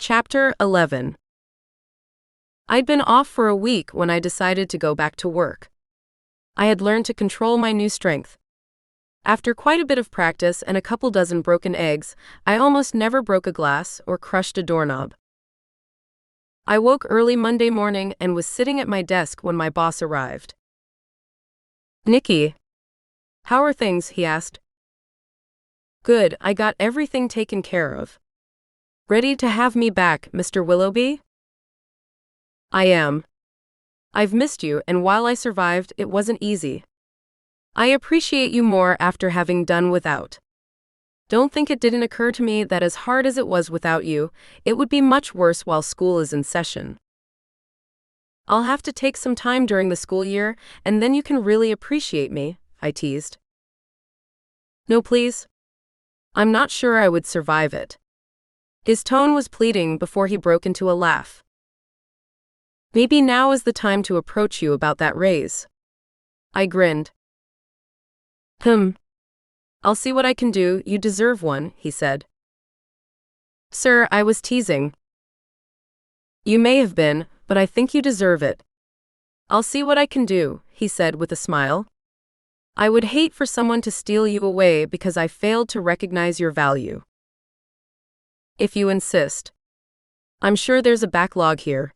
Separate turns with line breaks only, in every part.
Chapter 11. I'd been off for a week when I decided to go back to work. I had learned to control my new strength. After quite a bit of practice and a couple dozen broken eggs, I almost never broke a glass or crushed a doorknob. I woke early Monday morning and was sitting at my desk when my boss arrived. "Nickie, how are things?" he asked. "Good, I got everything taken care of. Ready to have me back, Mr. Willoughby?" "I am. I've missed you, and while I survived, it wasn't easy. I appreciate you more after having done without. Don't think it didn't occur to me that as hard as it was without you, it would be much worse while school is in session. I'll have to take some time during the school year, and then you can really appreciate me," I teased. "No, please. I'm not sure I would survive it." His tone was pleading before he broke into a laugh. "Maybe now is the time to approach you about that raise." I grinned. I'll see what I can do, you deserve one," he said. "Sir, I was teasing." "You may have been, but I think you deserve it." "I'll see what I can do," he said with a smile. "I would hate for someone to steal you away because I failed to recognize your value." "If you insist. I'm sure there's a backlog here.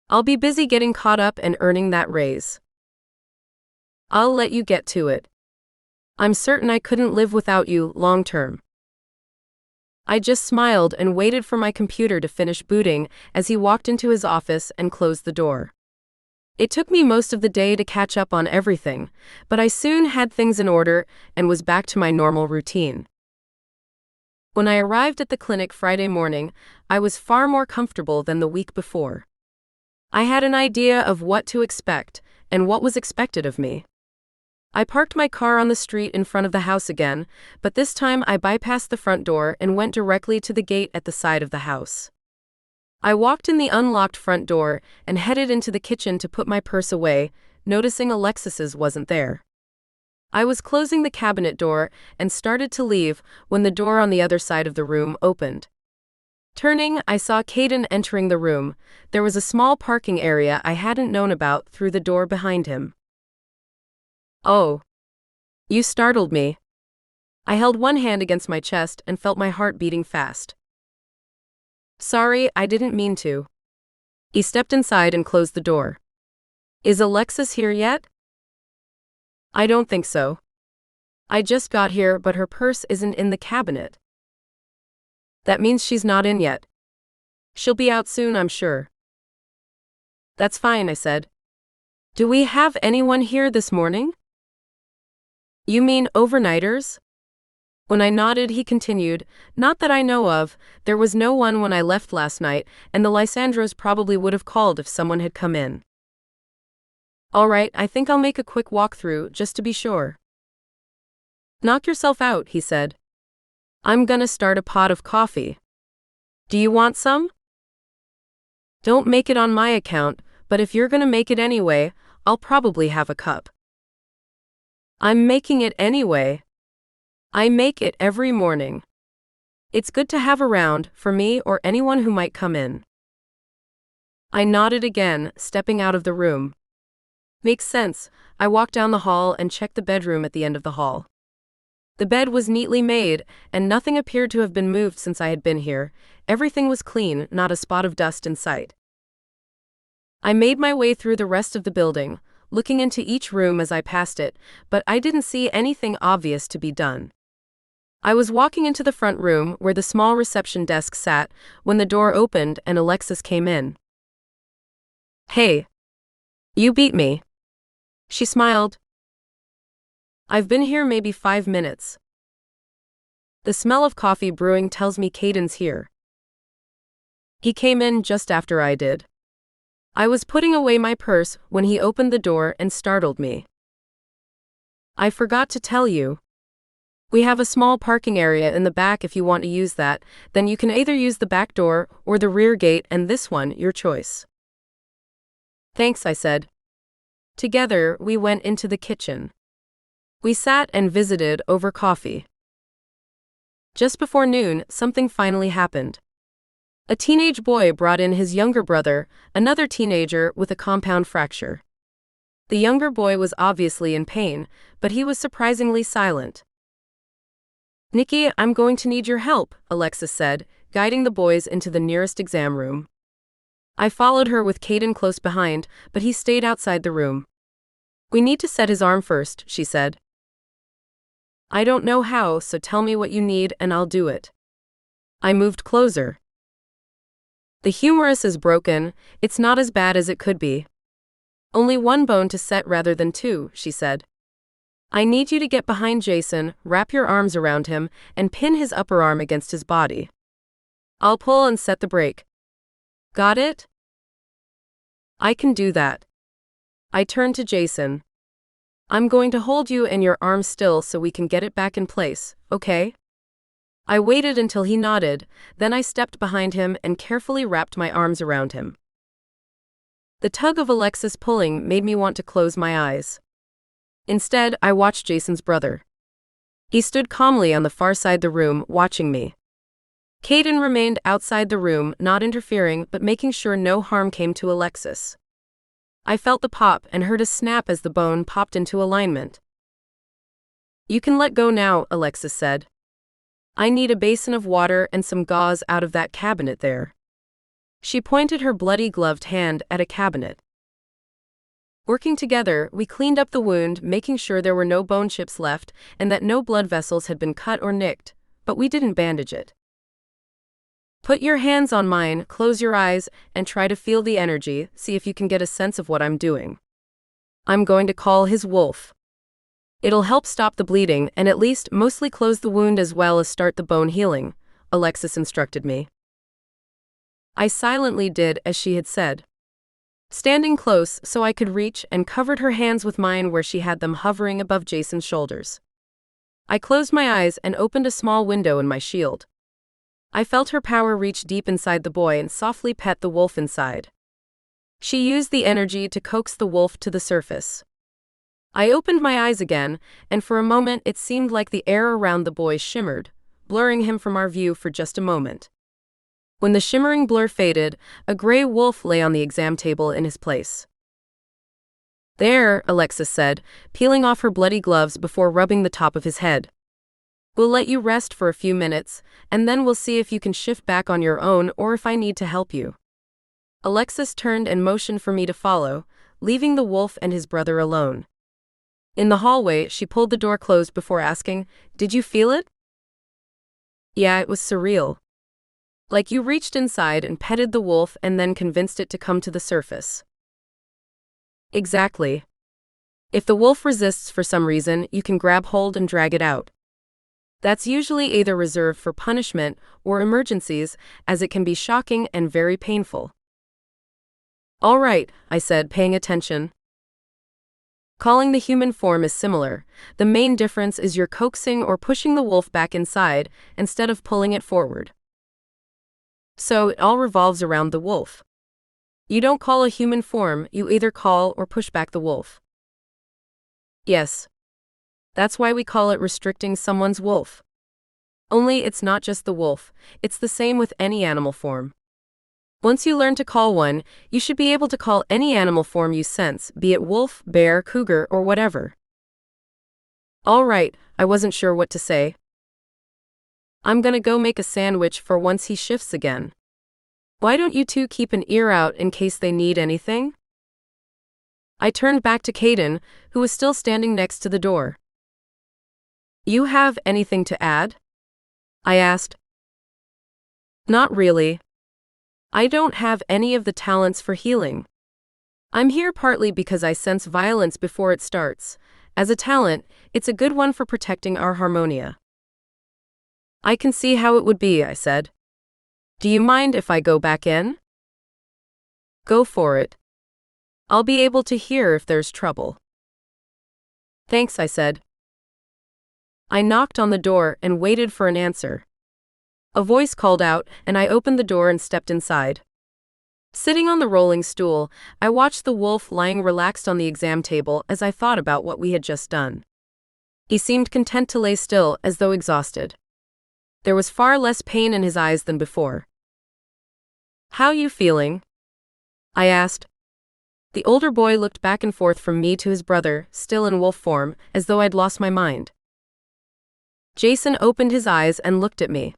I'll be busy getting caught up and earning that raise." "I'll let you get to it. I'm certain I couldn't live without you long term." I just smiled and waited for my computer to finish booting as he walked into his office and closed the door. It took me most of the day to catch up on everything, but I soon had things in order and was back to my normal routine. When I arrived at the clinic Friday morning, I was far more comfortable than the week before. I had an idea of what to expect and what was expected of me. I parked my car on the street in front of the house again, but this time I bypassed the front door and went directly to the gate at the side of the house. I walked in the unlocked front door and headed into the kitchen to put my purse away, noticing Alexis's wasn't there. I was closing the cabinet door and started to leave when the door on the other side of the room opened. Turning, I saw Caden entering the room. There was a small parking area I hadn't known about through the door behind him. "Oh. You startled me." I held one hand against my chest and felt my heart beating fast. "Sorry, I didn't mean to." He stepped inside and closed the door. "Is Alexis here yet?" "I don't think so. I just got here, but her purse isn't in the cabinet." "That means she's not in yet. She'll be out soon, I'm sure." "That's fine," I said. "Do we have anyone here this morning?" "You mean overnighters?" When I nodded, he continued, "Not that I know of. There was no one when I left last night, and the Lysandros probably would have called if someone had come in." "All right, I think I'll make a quick walkthrough, just to be sure." "Knock yourself out," he said. "I'm gonna start a pot of coffee. Do you want some?" "Don't make it on my account, but if you're gonna make it anyway, I'll probably have a cup." "I'm making it anyway. I make it every morning. It's good to have around, for me or anyone who might come in." I nodded again, stepping out of the room. "Makes sense." I walked down the hall and checked the bedroom at the end of the hall. The bed was neatly made, and nothing appeared to have been moved since I had been here. Everything was clean, not a spot of dust in sight. I made my way through the rest of the building, looking into each room as I passed it, but I didn't see anything obvious to be done. I was walking into the front room where the small reception desk sat when the door opened and Alexis came in. "Hey. You beat me." She smiled. "I've been here maybe 5 minutes. The smell of coffee brewing tells me Caden's here." He came in just after I did. I was putting away my purse when he opened the door and startled me. "I forgot to tell you. We have a small parking area in the back if you want to use that, then you can either use the back door or the rear gate, and this one, your choice." "Thanks," I said. Together, we went into the kitchen. We sat and visited over coffee. Just before noon, something finally happened. A teenage boy brought in his younger brother, another teenager with a compound fracture. The younger boy was obviously in pain, but he was surprisingly silent. "Nickie, I'm going to need your help," Alexis said, guiding the boys into the nearest exam room. I followed her with Caden close behind, but he stayed outside the room. "We need to set his arm first," she said. "I don't know how, so tell me what you need and I'll do it." I moved closer. "The humerus is broken, it's not as bad as it could be. Only one bone to set rather than two," she said. "I need you to get behind Jason, wrap your arms around him, and pin his upper arm against his body. I'll pull and set the brake. Got it?" "I can do that." I turned to Jason. "I'm going to hold you and your arm still so we can get it back in place, okay?" I waited until he nodded, then I stepped behind him and carefully wrapped my arms around him. The tug of Alexis pulling made me want to close my eyes. Instead, I watched Jason's brother. He stood calmly on the far side of the room, watching me. Caden remained outside the room, not interfering but making sure no harm came to Alexis. I felt the pop and heard a snap as the bone popped into alignment. "You can let go now," Alexis said. "I need a basin of water and some gauze out of that cabinet there." She pointed her bloody gloved hand at a cabinet. Working together, we cleaned up the wound, making sure there were no bone chips left and that no blood vessels had been cut or nicked, but we didn't bandage it. "Put your hands on mine, close your eyes, and try to feel the energy, see if you can get a sense of what I'm doing. I'm going to call his wolf. It'll help stop the bleeding and at least mostly close the wound as well as start the bone healing," Alexis instructed me. I silently did as she had said. Standing close so I could reach and covered her hands with mine where she had them hovering above Jason's shoulders. I closed my eyes and opened a small window in my shield. I felt her power reach deep inside the boy and softly pet the wolf inside. She used the energy to coax the wolf to the surface. I opened my eyes again, and for a moment it seemed like the air around the boy shimmered, blurring him from our view for just a moment. When the shimmering blur faded, a gray wolf lay on the exam table in his place. "There," Alexis said, peeling off her bloody gloves before rubbing the top of his head. "We'll let you rest for a few minutes, and then we'll see if you can shift back on your own or if I need to help you." Alexis turned and motioned for me to follow, leaving the wolf and his brother alone. In the hallway, she pulled the door closed before asking, "Did you feel it?" "Yeah, it was surreal. Like you reached inside and petted the wolf and then convinced it to come to the surface." "Exactly. If the wolf resists for some reason, you can grab hold and drag it out. That's usually either reserved for punishment or emergencies, as it can be shocking and very painful." "All right," I said, paying attention. "Calling the human form is similar. The main difference is you're coaxing or pushing the wolf back inside instead of pulling it forward. So it all revolves around the wolf. You don't call a human form, you either call or push back the wolf." "Yes. That's why we call it restricting someone's wolf. Only it's not just the wolf, it's the same with any animal form. Once you learn to call one, you should be able to call any animal form you sense, be it wolf, bear, cougar, or whatever." "All right," I wasn't sure what to say. "I'm gonna go make a sandwich for once he shifts again. Why don't you two keep an ear out in case they need anything?" I turned back to Caden, who was still standing next to the door. "You have anything to add?" I asked. "Not really. I don't have any of the talents for healing. I'm here partly because I sense violence before it starts. As a talent, it's a good one for protecting our harmonia." "I can see how it would be," I said. "Do you mind if I go back in?" "Go for it. I'll be able to hear if there's trouble." "Thanks," I said. I knocked on the door and waited for an answer. A voice called out, and I opened the door and stepped inside. Sitting on the rolling stool, I watched the wolf lying relaxed on the exam table as I thought about what we had just done. He seemed content to lay still, as though exhausted. There was far less pain in his eyes than before. How you feeling? I asked. The older boy looked back and forth from me to his brother, still in wolf form, as though I'd lost my mind. Jason opened his eyes and looked at me.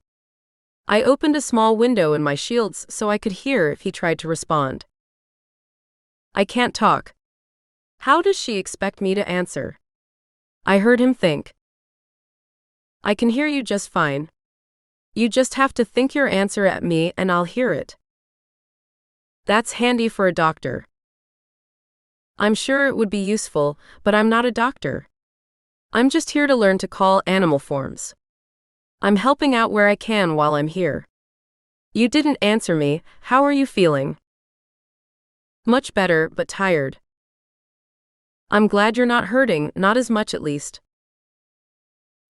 I opened a small window in my shields so I could hear if he tried to respond. I can't talk. How does she expect me to answer? I heard him think. I can hear you just fine. You just have to think your answer at me and I'll hear it. That's handy for a doctor. I'm sure it would be useful, but I'm not a doctor. I'm just here to learn to call animal forms. I'm helping out where I can while I'm here. You didn't answer me. How are you feeling? Much better, but tired. I'm glad you're not hurting, not as much at least.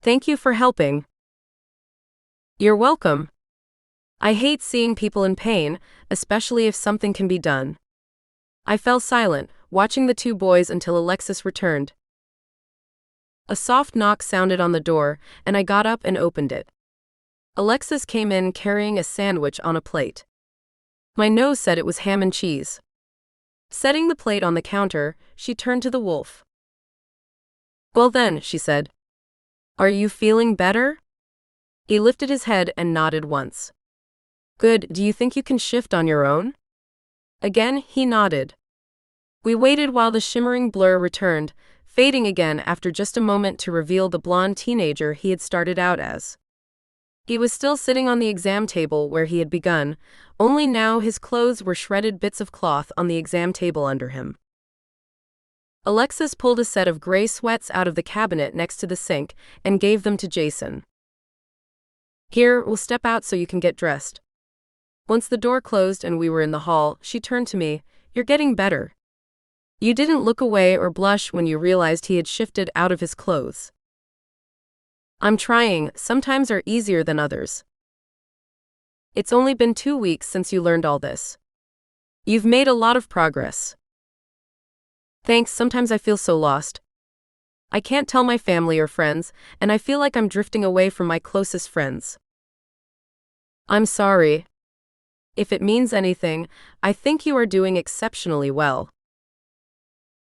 Thank you for helping. You're welcome. I hate seeing people in pain, especially if something can be done. I fell silent, watching the two boys until Alexis returned. A soft knock sounded on the door, and I got up and opened it. Alexis came in carrying a sandwich on a plate. My nose said it was ham and cheese. Setting the plate on the counter, she turned to the wolf. Well then, she said. Are you feeling better? He lifted his head and nodded once. Good, do you think you can shift on your own? Again, he nodded. We waited while the shimmering blur returned, fading again after just a moment to reveal the blonde teenager he had started out as. He was still sitting on the exam table where he had begun, only now his clothes were shredded bits of cloth on the exam table under him. Alexis pulled a set of gray sweats out of the cabinet next to the sink and gave them to Jason. Here, we'll step out so you can get dressed. Once the door closed and we were in the hall, she turned to me. You're getting better. You didn't look away or blush when you realized he had shifted out of his clothes. I'm trying, sometimes are easier than others. It's only been 2 weeks since you learned all this. You've made a lot of progress. Thanks, sometimes I feel so lost. I can't tell my family or friends, and I feel like I'm drifting away from my closest friends. I'm sorry. If it means anything, I think you are doing exceptionally well.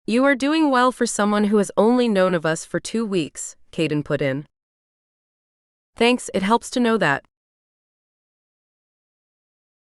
You are doing well for someone who has only known of us for 2 weeks, Caden put in. Thanks, it helps to know that.